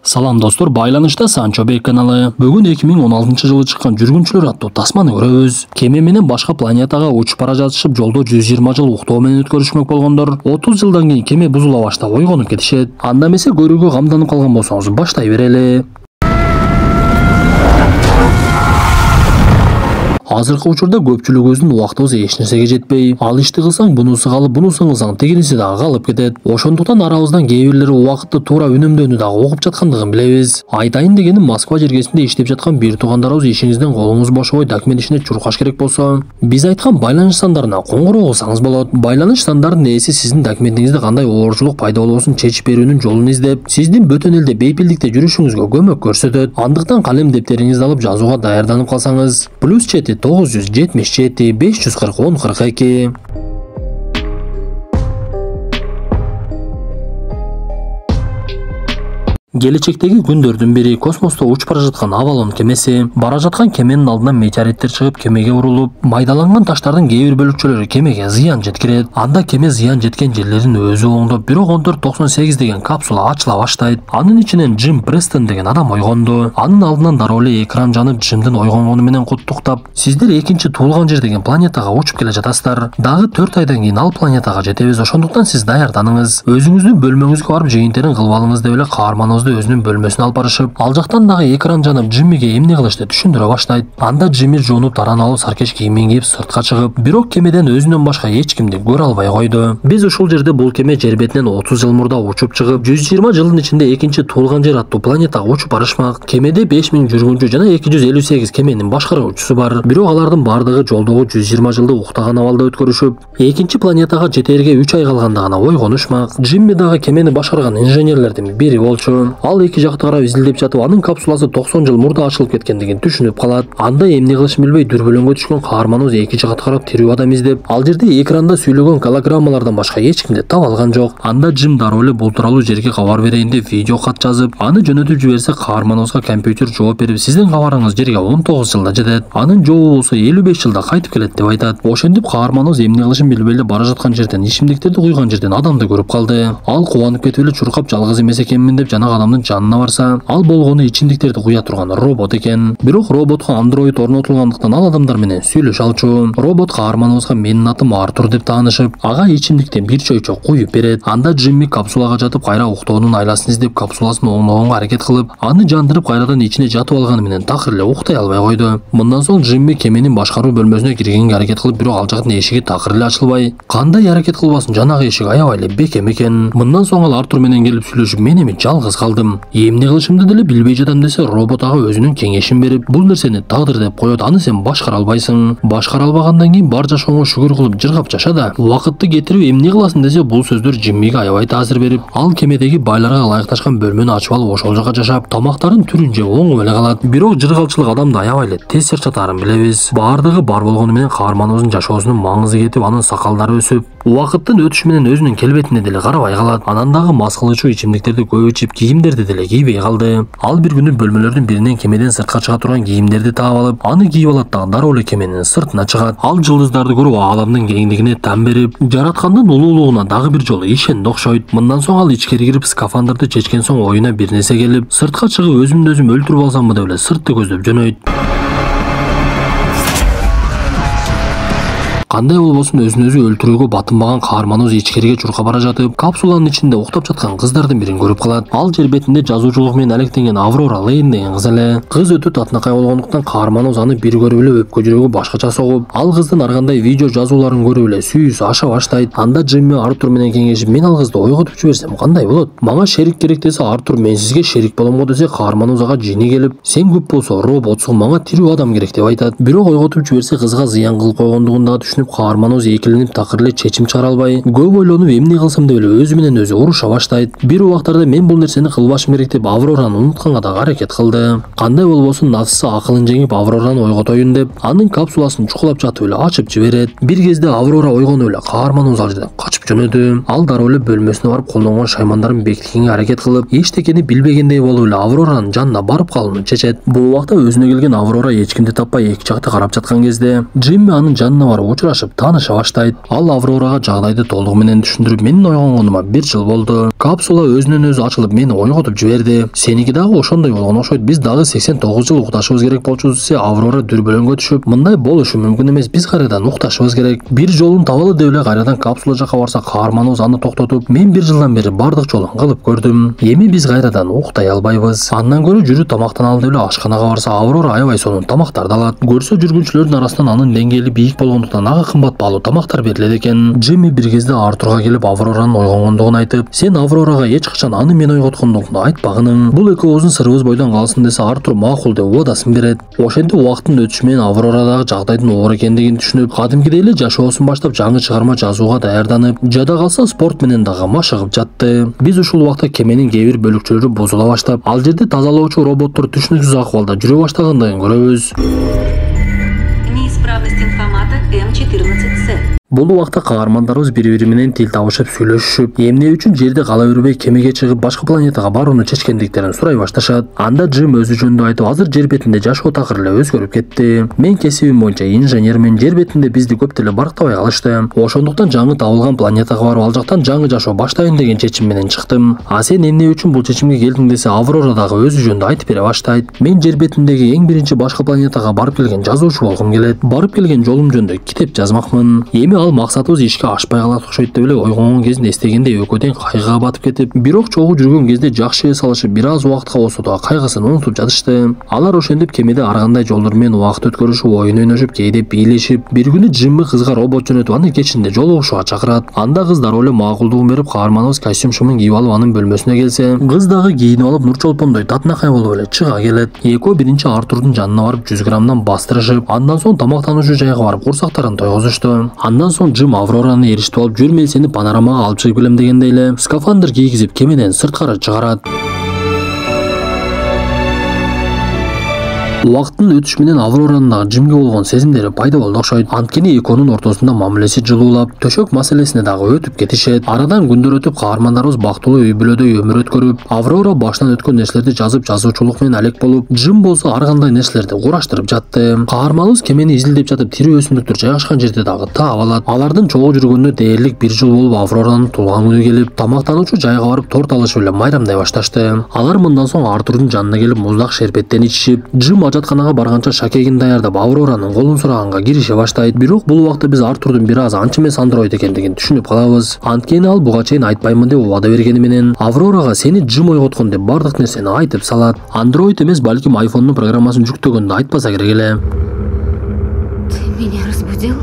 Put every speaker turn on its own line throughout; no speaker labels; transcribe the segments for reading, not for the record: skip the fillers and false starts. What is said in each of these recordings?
Салам достор, байланышта Санчо Бек каналы. Бүгүн 2016-жылы чыккан жүргүнчүлөр аттуу тасманы көрөбүз. Кеме менен башка планетага учуп бара жатышып, жолдо 120 жыл уктоо менен өткөрүшмөк болгондор 30 жылдан кийин кеме бузула баштап ойгонуп кетишет. Анда эмесе көрүүгө камданып калган болсоңуз баштай берели. Азыркы учурда көпчүлүгүбүздүн убактыбыз эч нерсеге жетпей, ал ишти кылсаң бунусу калып, бунусун кылсаң тигиниси дагы калып кетет. Ошондуктан арабыздан кээ бирлери убакытты туура үнөмдөөнү дагы угуп жаткандыгын билебиз. Айтайын дегеним, Москва жергесинде иштеп жаткан бир туугандарыбыз ишиңизден колуңуз бошобой документ ишине чуркаш керек болсо, биз айткан байланыш сандарына коңгуроо кылсаңыз болот. Байланыш сандарынын ээси сиздин документиңизде кандай оорчулук пайда болбосун чечип берүүнүн жолун издеп, сиздин бөтөн элде бейпилдикте жүрүшүңүзгө көмөк көрсөтөт. Андыктан калем дептериңизди алып жазууга даярданып калсаңыз, +7 977 540 1042. Келечектеги күндөрдүн бири космосто учуп бара жаткан Авалон кемеси. Бара жаткан кеменин алдынан метеориттер чыгып, кемеге урулуп, майдаланган таштардын кээ бир бөлүкчөлөрү кемеге зыян жеткирет. Анда кеме зыян жеткен жерлерин өзү оңдоп, бирок 1498 деген капсула ачыла баштайт. Анын ичинен Джим Престон деген адам ойгонду. Анын алдынан дароо эле экран жанып, Джимдин ойгонгону менен куттуктап, сиздер экинчи туулган жер деген планетага учуп келе жатасыздар. Дагы 4 айдан кийин ал планетага жетебиз, ошондуктан сиз даярданыңыз. Өзүңүздүн бөлмөңүзгө барып жыйынтырын кылып алыңыз деп эле каарманыбызды өзүнүн бөлмөсүнө алып барышып, ал жактан дагы экран жанып, Джиммиге эмне кылышты түшүндүрө баштайт. Анда Джимми жуунуп таранып алып саркеш кийимин кийип сыртка чыгып, бирок кемеден өзүнөн башка эч кимди көрө албай койду. Биз ушул жерде бул кеме жер бетинен 30 жыл мурда учуп чыгып, 120 жылдын ичинде экинчи туулган жер аттуу планетага учуп барышмак. Кемеде 5000 жүргүнчү жана 258 кеменин башкаруучусу бар. Бирок алардын бардыгы жолдогу 120 жылды уктаган абалда өткөрүшүп, экинчи планетага жетерге 3 ай калганда гана ойгонушмак. Джимми дагы кемени башкарган инженерлердин бири болчу. Ал эки жакты карап изилдеп жатып, анын капсуласы 90 жыл мурда ачылып кеткендигин түшүнүп калат. Анда эмне кылышын билбей дүрбөлөңгө түшкөн каарманыбыз эки жакты карап тирүү адам издеп, ал жерде экранда сүйлөгөн голограммалардан башка эч кимди таба алган жок. Анда Джим дароо эле бул тууралуу жерге кабар берейин деп видео кат жазып, аны жөнөтүп жиберсе, каарманыбызга компьютер жооп берип, сиздин кабарыңыз жерге 19 жылда жетет. Анын жообу болсо 55 жылда кайтып келет деп айтат. Ошентип каарманыбыз эмне кылышын билбей эле бара жаткан жерден, ичимдиктерди куйган жерден адамды көрүп калды. Ал кубанып кетип эле чуркап жалгыз эмес экенмин деп жанагы адамдын жанына барса, ал болгону ичимдиктерди куя турган робот экен. Бирок роботко андроид орнотулгандыктан ал адамдар менен сүйлөшө алчу. Робот каарманыбызга менин атым Артур деп таанышып, ага ичимдиктен бир чойчок куюп берет. Анда Джимми капсулага жатып, кайра уктоонун айласын издеп, капсуласын оңдогонго аракет кылып, аны жандырып кайрадан ичине жатып алганы менен такыр эле уктай албай койду. Мындан соң Джимми кеменин башкаруу бөлмөсүнө киргенге аракет кылып, бирок ал жактын эшиги такыр эле ачылбай, кандай аракет кылбасын жанагы эшик аябай эле бекем экен. Мындан соң ал Артур менен келип сүйлөшүп, мен эми жалгыз калдым, эмне кылышымды деле билбей жатам десе, робот ага өзүнүн кеңешин берип, бул нерсени тагдыр деп коет, аны сен башкара албайсың. Башкара албагандан кийин бар жашооңо шүгүр кылып жыргап жаша да, убакытты кетирип эмне кыласың десе, бул сөздөр Джиммиге аябай таасир берип, ал кемедеги байларга ылайыкташкан бөлмөнү ачып алып, ошол жака жашап, тамактарын түрүн жеп оңуп эле калат. Бирок жыргалчылык адамды аябай эле тез чарчатаарын билебиз. Бардыгы бар болгону менен каарманыбыздын жашоосунун маңызы кетип, анын сакалдары өсүп, убакыттын өтүшү менен өзүнүн келбетине деле карабай калат. Анан дагы мас кылуучу ичимдиктерди көп ичип, кийимдерди деле кийбей калды. Ал бир күнү бөлмөлөрдүн биринен кемеден сыртка чыга турган кийимдерди таап алып, аны кийип алат дагы дароо эле кеменин сыртына чыгат. Ал жылдыздарды көрүп, ааламдын кеңдигине тан берип, жараткандын улуулугуна дагы бир жолу ишенди окшойт. Мындан соң ал ичкери кирип, скафандрды чечкен соң оюна бир нерсе келип, сыртка чыгып өзүмдү өзүм өлтүрүп алсамбы деп эле сыртты көздөп жөнөйт. Кандай болбосун өзүн өзү өлтүрүүгө батынбаган каарманыбыз ичкериге чуркап бара жатып, капсуланын ичинде уктап жаткан кыздардын бирин көрүп калат. Ал жер бетинде жазуучулук менен алектенген Аврора Лейн деген кыз эле. Кыз өтө татынакай болгондуктан каарманыбыз аны бир көрүп эле өпкө жүрөгү башкача согуп, ал кыздын ар кандай видео жазууларын көрүп эле сүйүүсү аша баштайт. Анда Джимми Артур менен кеңешип, мен ал кызды ойготуп жиберсем кандай болот? Мага шерик керек десе, Артур мен сизге шерик боломго десе, каарманыбыз ага жини келип, сен көп болсо роботсуң, мага тирүү адам керек деп айтат. Бирок ойготуп жиберсе, кызга зыян кылып койгондугун дагы түшүнүп, каарманыбыз экиленип такыр эле чечим чыгара албай, көп ойлонуп эмне кылсам деп эле өзү менен өзү уруша баштайт. Бир убактарда мен бул нерсени кылбашым керек деп Аврораны унутканга дагы аракет кылды. Кандай болбосун нафсы акылын жеңип Аврораны ойготоюн деп, анын капсуласын чукулап жатып эле ачып жиберет. Бир кезде Аврора ойгонуп эле каарманыбыз ал жерден качып жөнөдү. Ал дароо эле бөлмөсүнө барып колдонгон шаймандарын бекиткенге аракет кылып, эчтекени билбегендей болуп эле Авроранын жанына барып калууну чечет. Бул убакта өзүнө келген Аврора эч кимди таппай эки жакты карап жаткан кезде, Джимми анын жанына барып учурашып учурашып тааныша баштайт. Ал Аврорага жагдайды толугу менен түшүндүрүп, менин ойгонгонума 1 жыл болду. Капсула өзүнөн өзү ачылып мени ойготуп жиберди. Сеники дагы ошондой болгон окшойт. Биз дагы 89 жыл укташыбыз керек болчу десе, Аврора дүрбөлөңгө түшүп, мындай болушу мүмкүн эмес. Биз кайрадан укташыбыз керек. Бир жолун табалы деп эле кайрадан капсула жака барса, каарманыбыз аны токтотуп, мен 1 жылдан бери бардык жолун кылып көрдүм. Эми биз кайрадан уктай албайбыз. Андан көрө жүрү тамактаналы деп эле ашканага барса, Аврора аябай сонун тамактарды алат. Көрсө жүргүнчүлөрдүн арасынан анын деңгээли бийик болгондуктан ага кымбат баалуу тамактар берилет экен. Джимми бир кезде Артурга келип Авроранын ойгонгондугун айтып, сен Аврорага эч качан аны мен ойготкондугумду айтпагының. Бул экөөбүздүн сырыбыз бойдон калсын десе, Артур макул деп уадасын берет. Ошентип убакыттын өтүшү менен Аврорадагы жагдайдын оор экендигин түшүнүп, кадимкидей эле жашоосун баштап жаңы чыгарма жазууга даярданып, жада калса спорт менен дагы машыгып жатты. Биз ушул убакта кеменин кээ бир бөлүкчөлөрү бузула баштап, ал жерде тазалоочу роботтор түшүнүксүз акыбалда жүрө баштагандыгын көрөбүз.
Неисправность информата М14С.
Бул убакта каармандарыбыз бири-бири менен тил табышып сүйлөшүшүп, эмне үчүн жерде кала бербей кемеге чыгып башка планетага барууну чечкендиктерин сурай башташат. Анда Джим өзү жөнүндө айтып, азыр жер бетинде жашоо такыр эле өзгөрүп кетти. Мен кесибим боюнча инженермин, жер бетинде бизди көп деле барктабай калышты. Ошондуктан жаңы табылган планетага барып, ал жактан жаңы жашоо баштайын деген чечим менен чыктым. А сен эмне үчүн бул чечимге келдиң десе, Аврора дагы өзү жөнүндө айтып бере баштайт. Мен жер бетиндеги эң биринчи башка планетага барып келген жазуучу болгум келет. Барып келген жолум жөнүндө китеп жазмакмын. Эми ал максатыбыз ишке ашпай калат окшойт деп эле ойгонгон кезинде эстегенде экөөдөн кайгыга батып кетип, бирок чогуу жүргөн кезде жакшы эс алышып, бир аз убакытка болсо да кайгысын унутуп жатышты. Алар ошентип кемеде ар кандай жолдор менен убакыт өткөрүшүп, оюн ойношуп, кээде бийлешип, бир күнү Джимми кызга робот жөнөтүп, аны кечинде жолугушууга чакырат. Анда кыз дароо эле макулдугун берип, каарманыбыз костюм шумун кийип алып анын бөлмөсүнө келсе, кыз дагы кийинип алып нур чолпондой татынакай болуп эле чыга келет. Экөө биринчи Артурдун жанына барып 100 граммдан бастырышып, андан соң тамактануучу жайга барып курсактарын тойгузушту. Андан соң Джим Аврораны эриштип алып, жүр мен сени панорамага алып чыгып келем дегенде эле скафандр кийгизип кемеден сырткары чыгарат. Убакыттын өтүшү менен Авроранын дагы Джимге болгон сезимдери пайда болду окшойт. Анткени экөөнүн ортосунда мамилеси жылуулап, төшөк маселесине дагы өтүп кетишет. Арадан күндөр өтүп, каармандарыбыз бактылуу үй бүлөдөй өмүр өткөрүп, Аврора башынан өткөн нерселерди жазып, жазуучулук менен алек болуп, Джим болсо ар кандай нерселерди кураштырып жатты. Каарманыбыз кемени изилдеп жатып, тирүү өсүмдүктөр жайгашкан жерди дагы таап алат. Алардын чогуу жүргөнүнө дээрлик 1 жыл болуп, Авроранын туулган күнү келип, тамактануучу жайга барып торт алышып эле майрамдай башташты. Алар мындан соң Артурдун жанына келип, муздак шербеттен ичишип, Джим жатканага барганча шакегин даярдап, Авроранын колун сураганга кирише баштайт. Бирок бул убакта биз Артурдун бир аз анча эмес андроид экендигин түшүнүп калабыз. Анткени ал буга чейин айтпаймын деп убада бергени менен Аврорага сени Джим ойготкон деп бардык нерсени айтып салат. Андроид эмес, балким айфондун программасын жүктөгөндө айтпаса керек эле.
Ты меня разбудил?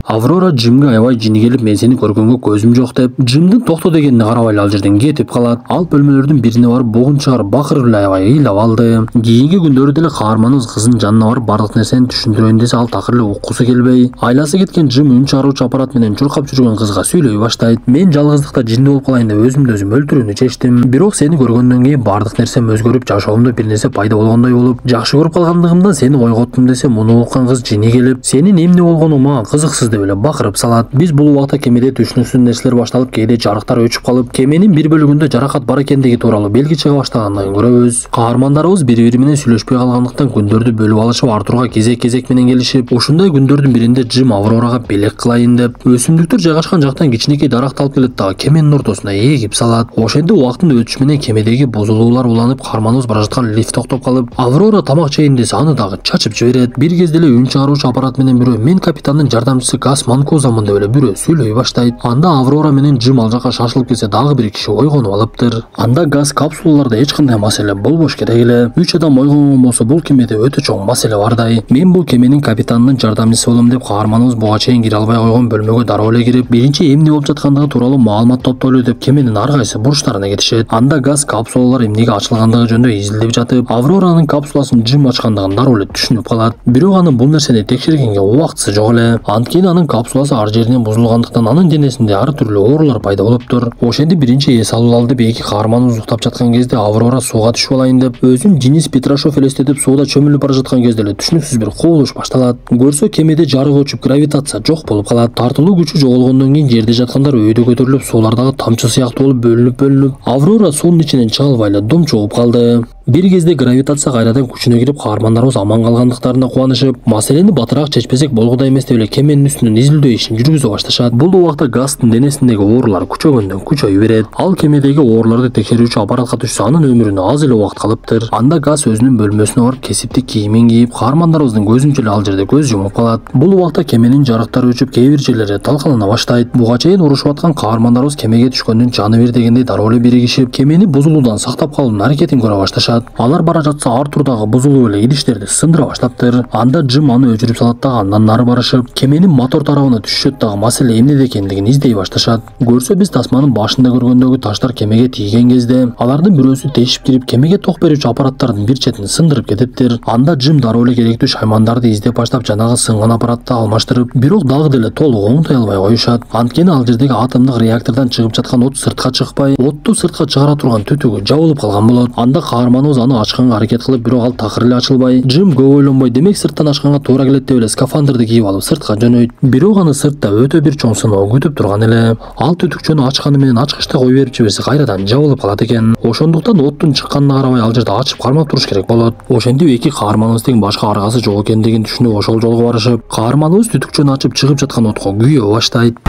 Аврора Джимге аябай жини келип, мен сени көргөнгө көзүм жок деп, Джимдин токто дегенине карабай ал жерден кетип калат. Ал бөлмөлөрдүн бирине барып бугун чыгарып бакырып эле аябай ыйлап алды. Кийинки күндөрү деле каарманыбыз кызынын жанына барып бардык нерсени түшүндүрөйүн десе, ал такыр эле уккусу келбей, айласы кеткен Джим үн чыгаруучу аппарат менен чуркап жүргөн кызга сүйлөй баштайт. Мен жалгыздыкта жинди болуп калайын деп өзүмдү өзүм өлтүрүүнү чечтим. Бирок сени көргөндөн кийин бардык нерсем өзгөрүп, жашоомдо бир нерсе пайда болгондой болуп, жакшы көрүп калгандыгымдан сени ойготтум десе, муну уккан кыз жини келип, сенин эмне болгону мага кызыксыз деп эле бакырып салат. Биз бул убакта кемеде түшүнүксүз нерселер башталып, кээде жарыктар өчүп калып, кеменин бир бөлүгүндө жаракат бар экендиги тууралуу белги чыга баштаганын көрөбүз. Каармандарыбыз бири-бири менен сүйлөшпөй калгандыктан күндөрдү бөлүп алышып, Артурга кезек-кезек менен келишип, ушундай күндөрдүн биринде Джим Аврорага белек кылайын деп, өсүмдүктөр жайгашкан жактан кичинекей даракты алып келет дагы кеменин ортосуна эгип салат. Ошентип убакыттын өтүшү менен кемедеги бузулуулар уланып, каарманыбыз бара жаткан лифт токтоп калып, Аврора тамак жейин десе, аны дагы чачып жиберет. Бир кезде эле үн чыгаруучу аппарат менен бирөө, мен капитандын жардамчысы Гас Манкузамын деп эле бирөө сүйлөй баштайт. Анда Аврора менен Джим ал жака шашылып келсе, дагы бир киши ойгонуп алыптыр. Анда газ капсулаларда эч кандай маселе болбош керек эле. 3 адам ойгонгон болсо, бул кемеде өтө чоң маселе бардай. Мен бул кеменин капитанынын жардамчысы болом деп, каарманыбыз буга чейин кире албай койгон бөлмөгө дароо эле кирип, биринчи эмне болуп жаткандыгы тууралуу маалымат топтойлу деп кеменин ар кайсы бурчтарына кетишет. Анда газ капсулалар эмнеге ачылгандыгы жөнүндө изилдеп жатып, Авроранын капсуласын Джим ачкандыгын дароо эле түшүнүп калат. Бирок анын бул нерсени текшергенге убактысы жок эле. Анткени анын капсуласы ар жеринен бузулгандыктан анын денесинде ар түрлүү оорулар пайда болуптур. Ошентип биринчи эс алуу деп эки каарманыбыз уктап жаткан кезде Аврора сууга түшүп алайын деп, өзүн Денис Петрашов элестетип сууда чөмүлүп бара жаткан кезде эле түшүнүксүз бир кубулуш башталат. Көрсө кемеде жарык өчүп, гравитация жок болуп калат. Тартылуу күчү жоголгондон кийин жерде жаткандар өйдө көтөрүлүп, суулардагы тамчы сыяктуу болуп бөлүнүп, Аврора суунун ичинен чыга албай эле домчугуп калды. Бир кезде гравитация кайрадан күчүнө кирип, каармандарыбыз аман калгандыктарына кубанышып, маселени батыраак чечпесек болгудай эмес деп эле кеменин үстүнөн изилдөө ишин жүргүзө башташат. Бул убакта Гастын денесиндеги оорулар күчөгөндөн күчөй берет. Ал кемедеги ооруларды текшерүүчү аппаратка түшсө, анын өмүрүнө аз эле убакыт калыптыр. Анда Гас өзүнүн бөлмөсүнө барып кесиптик кийимин кийип, каармандарыбыздын көзүнчө эле ал жерде көз жумуп калат. Бул убакта кеменин жарыктары өчүп, кээ бир жерлери талкалана баштайт. Буга чейин урушуп аткан каармандарыбыз кемеге түшкөндүн жаны бир дегендей дароо эле биригишип, кемени бузулуудан сактап калуунун аракетин көрө башташат. Алар бара жатса, Артур дагы бузулуп эле идиштерди сындыра баштаптыр. Анда Джим аны өчүрүп салат дагы андан нары барышып, кеменин мотор тарабына түшүшөт дагы маселе эмнеде экендигин издей башташат. Көрсө биз тасманын башында көргөндөгү таштар кемеге тийген кезде, алардын бирөөсү тешип кирип, кемеге ток берүүчү аппараттардын бир четин сындырып кетиптир. Анда Джим дароо эле керектүү шаймандарды издеп баштап, жанагы сынган аппаратты алмаштырып, бирок дагы деле толук оңтой албай коюшат. Анткени ал жердеги атомдук реактордон чыгып жаткан от сыртка чыкпай, отту сыртка чыгара турган түтүгү жабылып калган болот. Анда каарманыбыз аны ачканга аракет кылып, бирок ал такыр эле ачылбай. Джим көп ойлонбой, демек сырттан ачканга туура келет деп эле скафандрды кийип алып сыртка жөнөйт. Бирок аны сыртта өтө бир чоң сыноо күтүп турган эле. Ал түтүкчөнү ачканы менен ачкычты кой берип жиберсе, кайрадан жабылып калат экен. Ошондуктан оттун чыкканына карабай ал жерде ачып кармап туруш керек болот. Ошентип эки каарманыбыздын башка аргасы жок экендигин түшүнүп, ошол жолго барышып, каарманыбыз түтүкчөнү ачып чыгып жаткан отко күйө баштайт.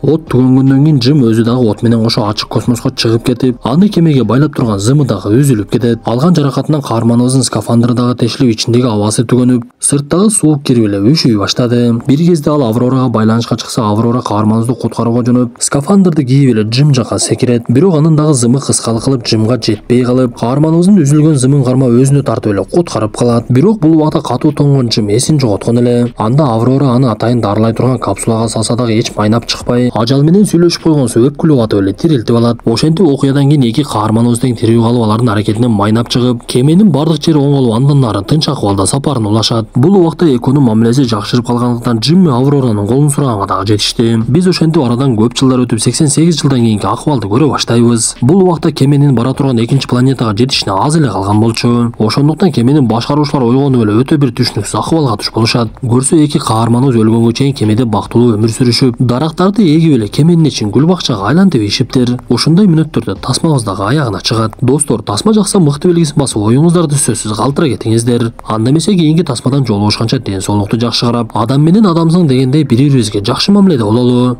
От түгөнгөндөн кийин Джим өзү дагы от менен кошо ачык космоско чыгып кетип, аны кемеге байлап турган зымы дагы үзүлүп кетет. Алган жаракатынан каарманыбыздын скафандры дагы тешилип, ичиндеги абасы түгөнүп, сырттагы суук кирип эле үшүй баштады. Бир кезде ал Аврорага байланышка чыкса, Аврора каарманыбызды куткарууга жөнөп, скафандрды кийип эле Джим жака секирет. Бирок анын дагы зымы кыскалык кылып, Джимга жетпей калып, каарманыбыздын үзүлгөн зымын кармап өзүнө тартып эле куткарып калат. Бирок бул убакта катуу тоңгон Джим эсин жоготкон эле. Анда Аврора аны атайын дарылай турган капсулага салса дагы эч майнап чыкпай, ажал менен сүйлөшүп койгонсу өпкүлүп атып эле тирилтип алат. Ошентип окуядан кийин эки каарманыбыз тең тирүү калып, алардын аракетинен майнап чыгып, кеменин бардык жери оңолуп, андан нары тынч акыбалда сапарын улашат. Бул убакта экөөнүн мамилеси жакшырып калгандыктан Джим Авроранын колун сураганга дагы жетишти. Биз ошентип арадан көп жылдар өтүп 88 жылдан кийинки акыбалды көрө баштайбыз. Бул убакта кеменин бара турган экинчи планетага жетишине аз эле калган болчу. Ошондуктан кеменин башкаруучулар ойгонуп эле өтө бир түшүнүксүз акыбалга туш болушат. Көрсө эки каарманыбыз өлгөнгө чейин кемеде бактылуу өмүр сүрүшүп, дарактарды эгип эле кеменин ичин гүл бакчага айлантып ийишиптир. Ошондой мүнөттөрдө тасмабыз дагы аягына чыгат. Достор, тасма жакса мыкты белгисин басып, оюңуздарды сөзсүз калтыра кетиңиздер. Анда эмесе кийинки тасмадан жолугушканча ден соолукту жакшы карап, адам менен адамсың дегендей бири-бирибизге жакшы мамиледе бололу.